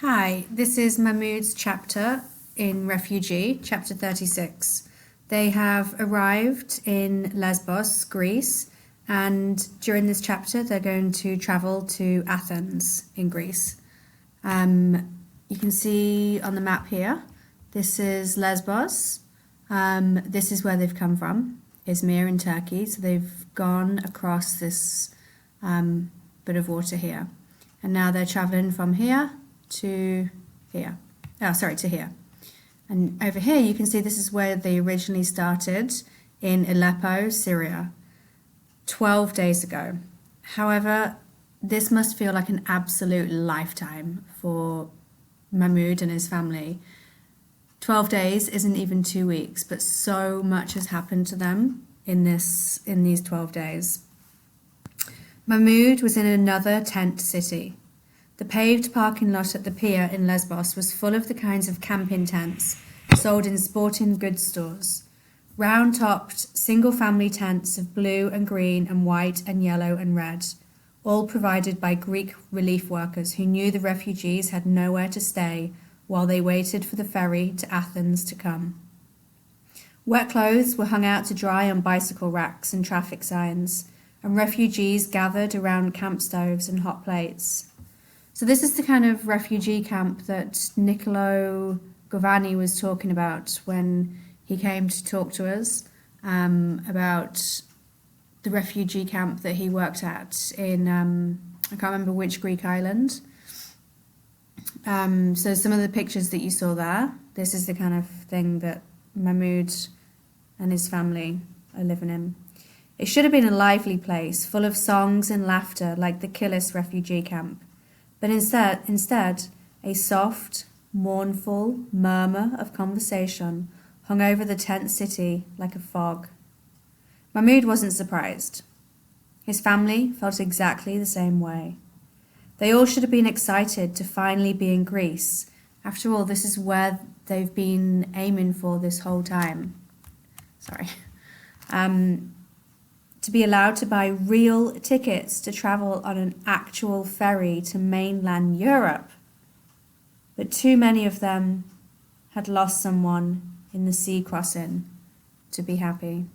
Hi, this is Mahmoud's chapter in Refugee, chapter 36. They have arrived in Lesbos, Greece, and during this chapter they're going to travel to Athens in Greece. You can see on the map here, this is Lesbos. This is where they've come from, Izmir in Turkey. So they've gone across this bit of water here. And now they're traveling from here to here. To here. And over here you can see this is where they originally started in Aleppo, Syria, 12 days ago. However, this must feel like an absolute lifetime for Mahmoud and his family. 12 days isn't even 2 weeks, but so much has happened to them in these 12 days. Mahmoud was in another tent city. The paved parking lot at the pier in Lesbos was full of the kinds of camping tents sold in sporting goods stores. Round-topped, single-family tents of blue and green and white and yellow and red, all provided by Greek relief workers who knew the refugees had nowhere to stay while they waited for the ferry to Athens to come. Wet clothes were hung out to dry on bicycle racks and traffic signs, and refugees gathered around camp stoves and hot plates. So this is the kind of refugee camp that Niccolo Govani was talking about when he came to talk to us about the refugee camp that he worked at in, I can't remember which Greek island. So some of the pictures that you saw there, this is the kind of thing that Mahmoud and his family are living in. It should have been a lively place, full of songs and laughter like the Kilis refugee camp. But instead, a soft, mournful murmur of conversation hung over the tent city like a fog. Mahmoud wasn't surprised. His family felt exactly the same way. They all should have been excited to finally be in Greece. After all, this is where they've been aiming for this whole time. To be allowed to buy real tickets to travel on an actual ferry to mainland Europe. But too many of them had lost someone in the sea crossing to be happy.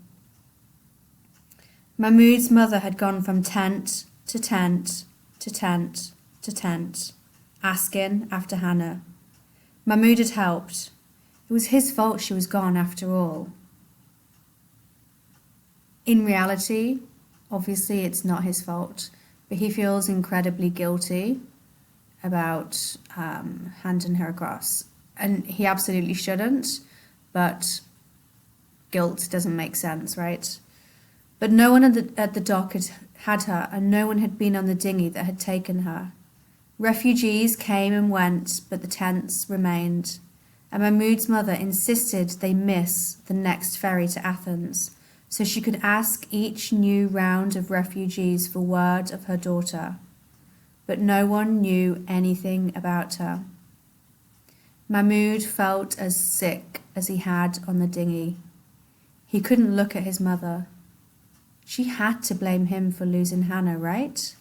Mahmoud's mother had gone from tent to tent to tent to tent, asking after Hannah. Mahmoud had helped. It was his fault she was gone after all. In reality, obviously it's not his fault, but he feels incredibly guilty about handing her across. And he absolutely shouldn't, but guilt doesn't make sense, right? But no one at the dock had her, and no one had been on the dinghy that had taken her. Refugees came and went, but the tents remained. And Mahmoud's mother insisted they miss the next ferry to Athens, so she could ask each new round of refugees for word of her daughter. But no one knew anything about her. Mahmoud felt as sick as he had on the dinghy. He couldn't look at his mother. She had to blame him for losing Hannah, right?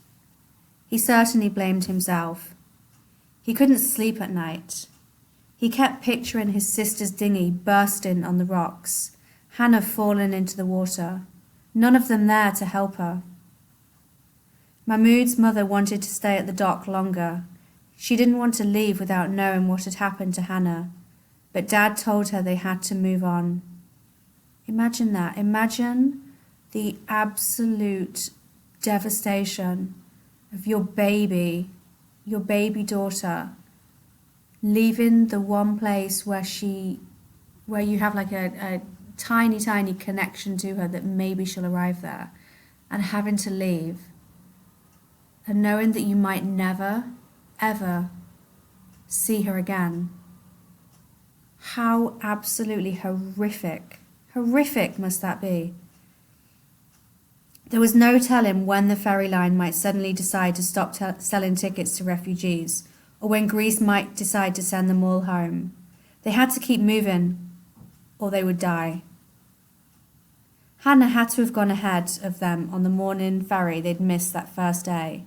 He certainly blamed himself. He couldn't sleep at night. He kept picturing his sister's dinghy bursting on the rocks, Hannah fallen into the water, none of them there to help her. Mahmoud's mother wanted to stay at the dock longer. She didn't want to leave without knowing what had happened to Hannah, but Dad told her they had to move on. Imagine that. Imagine the absolute devastation of your baby daughter, leaving the one place where you have like a tiny connection to her that maybe she'll arrive there, and having to leave and knowing that you might never ever see her again. How absolutely horrific must that be? There was no telling when the ferry line might suddenly decide to stop selling tickets to refugees, or when Greece might decide to send them all home. They had to keep moving, or they would die. Hannah had to have gone ahead of them on the morning ferry they'd missed that first day,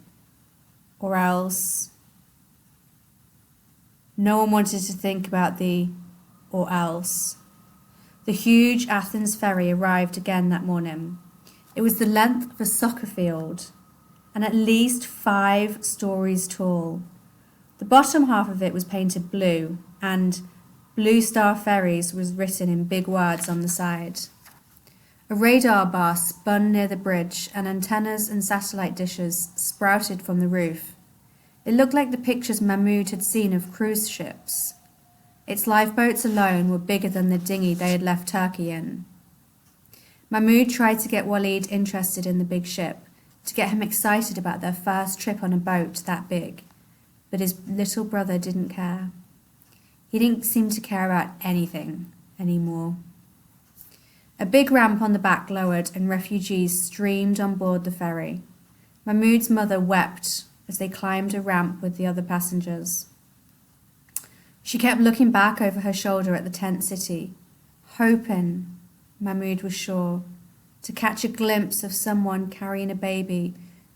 or else No one wanted to think about the or else. The huge Athens ferry arrived again that morning. It was the length of a soccer field and at least 5 stories tall. The bottom half of it was painted blue, and Blue Star Ferries was written in big words on the side. A radar bar spun near the bridge, and antennas and satellite dishes sprouted from the roof. It looked like the pictures Mahmoud had seen of cruise ships. Its lifeboats alone were bigger than the dinghy they had left Turkey in. Mahmoud tried to get Walid interested in the big ship, to get him excited about their first trip on a boat that big, but his little brother didn't care. He didn't seem to care about anything anymore. A big ramp on the back lowered and refugees streamed on board the ferry. Mahmoud's mother wept as they climbed a ramp with the other passengers. She kept looking back over her shoulder at the tent city, hoping, Mahmoud was sure, to catch a glimpse of someone carrying a baby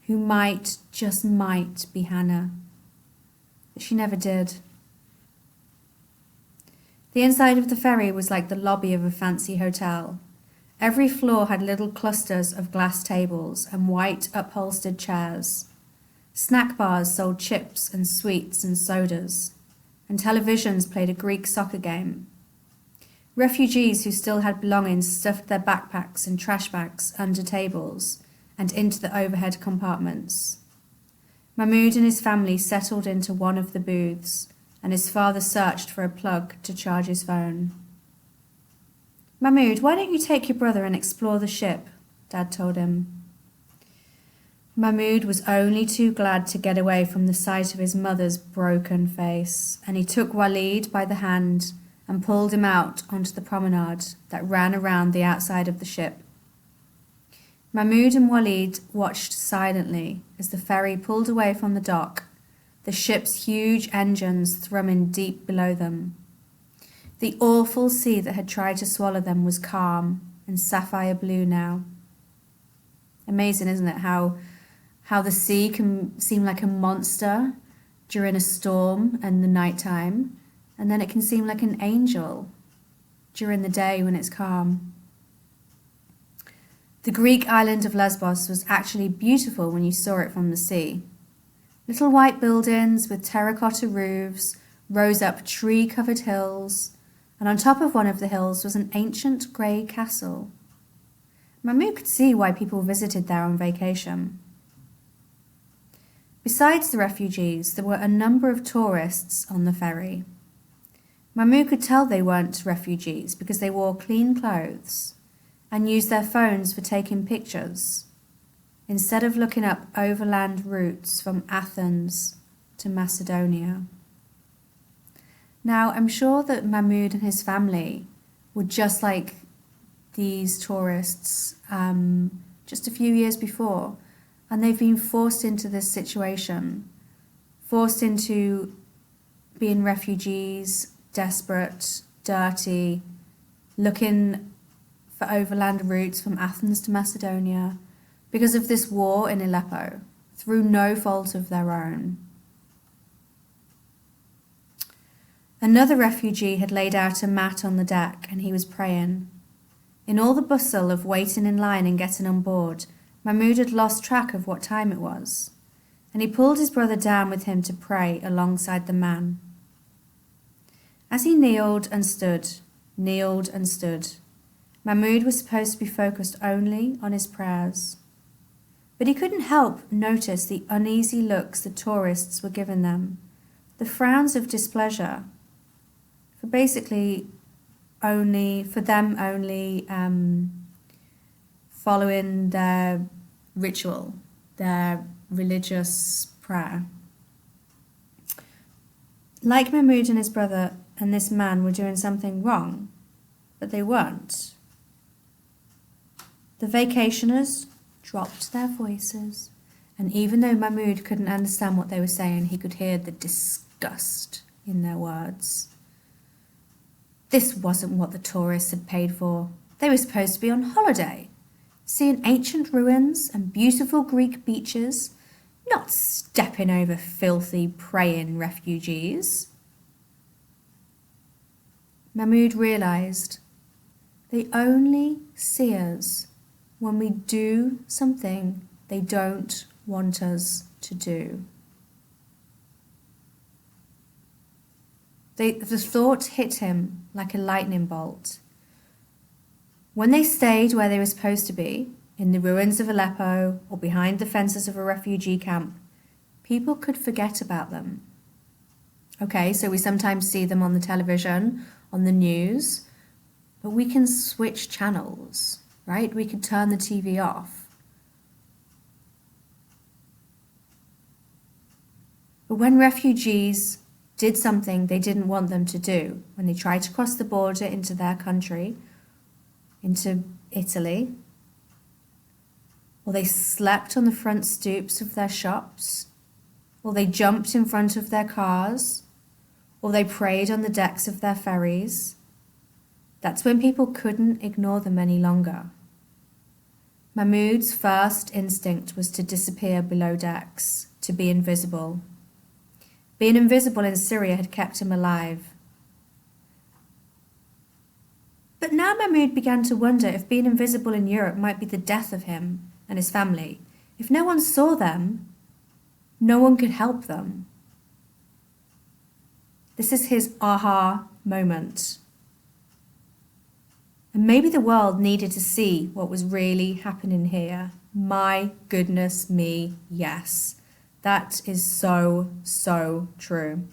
who might, just might, be Hannah. But she never did. The inside of the ferry was like the lobby of a fancy hotel. Every floor had little clusters of glass tables and white upholstered chairs. Snack bars sold chips and sweets and sodas, and televisions played a Greek soccer game. Refugees who still had belongings stuffed their backpacks and trash bags under tables and into the overhead compartments. Mahmoud and his family settled into one of the booths, and his father searched for a plug to charge his phone. "Mahmoud, why don't you take your brother and explore the ship?" Dad told him. Mahmoud was only too glad to get away from the sight of his mother's broken face, and he took Walid by the hand and pulled him out onto the promenade that ran around the outside of the ship. Mahmoud and Walid watched silently as the ferry pulled away from the dock, the ship's huge engines thrumming deep below them. The awful sea that had tried to swallow them was calm and sapphire blue now. Amazing, isn't it, how the sea can seem like a monster during a storm and the nighttime, and then it can seem like an angel during the day when it's calm. The Greek island of Lesbos was actually beautiful when you saw it from the sea. Little white buildings with terracotta roofs rose up tree-covered hills, and on top of one of the hills was an ancient grey castle. Mahmoud could see why people visited there on vacation. Besides the refugees, there were a number of tourists on the ferry. Mahmoud could tell they weren't refugees because they wore clean clothes and used their phones for taking pictures, instead of looking up overland routes from Athens to Macedonia. Now, I'm sure that Mahmoud and his family were just like these tourists just a few years before, and they've been forced into this situation, forced into being refugees, desperate, dirty, looking for overland routes from Athens to Macedonia because of this war in Aleppo, through no fault of their own. Another refugee had laid out a mat on the deck and he was praying. In all the bustle of waiting in line and getting on board, Mahmoud had lost track of what time it was, and he pulled his brother down with him to pray alongside the man. As he kneeled and stood, Mahmoud was supposed to be focused only on his prayers. But he couldn't help notice the uneasy looks the tourists were giving them, the frowns of displeasure, for basically only following their ritual, their religious prayer. Like Mahmoud and his brother and this man were doing something wrong, but they weren't. The vacationers dropped their voices, and even though Mahmoud couldn't understand what they were saying, he could hear the disgust in their words. This wasn't what the tourists had paid for. They were supposed to be on holiday, seeing ancient ruins and beautiful Greek beaches, not stepping over filthy, praying refugees. Mahmoud realised they only see us when we do something they don't want us to do. The thought hit him like a lightning bolt. When they stayed where they were supposed to be, in the ruins of Aleppo or behind the fences of a refugee camp, people could forget about them. Okay, so we sometimes see them on the television, on the news, but we can switch channels, right? We can turn the TV off. But when refugees did something they didn't want them to do, when they tried to cross the border into their country, into Italy, or they slept on the front stoops of their shops, or they jumped in front of their cars, or they prayed on the decks of their ferries, that's when people couldn't ignore them any longer. Mahmoud's first instinct was to disappear below decks, to be invisible. Being invisible in Syria had kept him alive. But now Mahmoud began to wonder if being invisible in Europe might be the death of him and his family. If no one saw them, no one could help them. This is his aha moment. And maybe the world needed to see what was really happening here. My goodness me, yes. That is so, so true.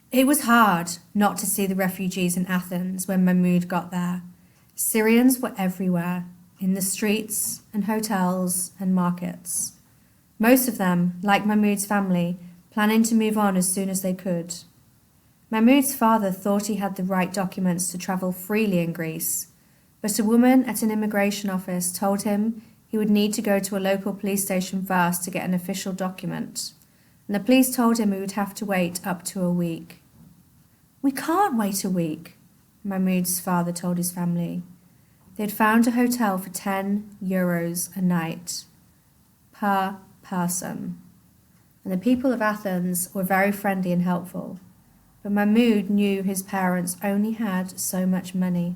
It was hard not to see the refugees in Athens when Mahmoud got there. Syrians were everywhere, in the streets and hotels and markets. Most of them, like Mahmoud's family, planning to move on as soon as they could. Mahmoud's father thought he had the right documents to travel freely in Greece, but a woman at an immigration office told him he would need to go to a local police station first to get an official document, and the police told him he would have to wait up to a week. "We can't wait a week," Mahmoud's father told his family. They had found a hotel for €10 a night per person, and the people of Athens were very friendly and helpful. But Mahmoud knew his parents only had so much money,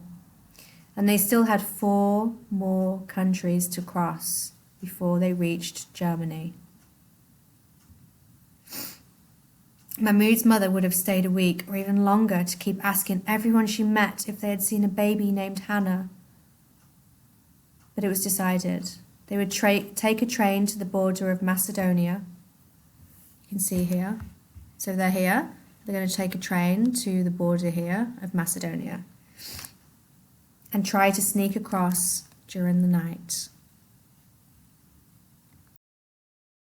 and they still had 4 more countries to cross before they reached Germany. Mahmoud's mother would have stayed a week or even longer to keep asking everyone she met if they had seen a baby named Hannah. But it was decided they would take a train to the border of Macedonia. You can see here. So they're here. They're going to take a train to the border here of Macedonia and try to sneak across during the night.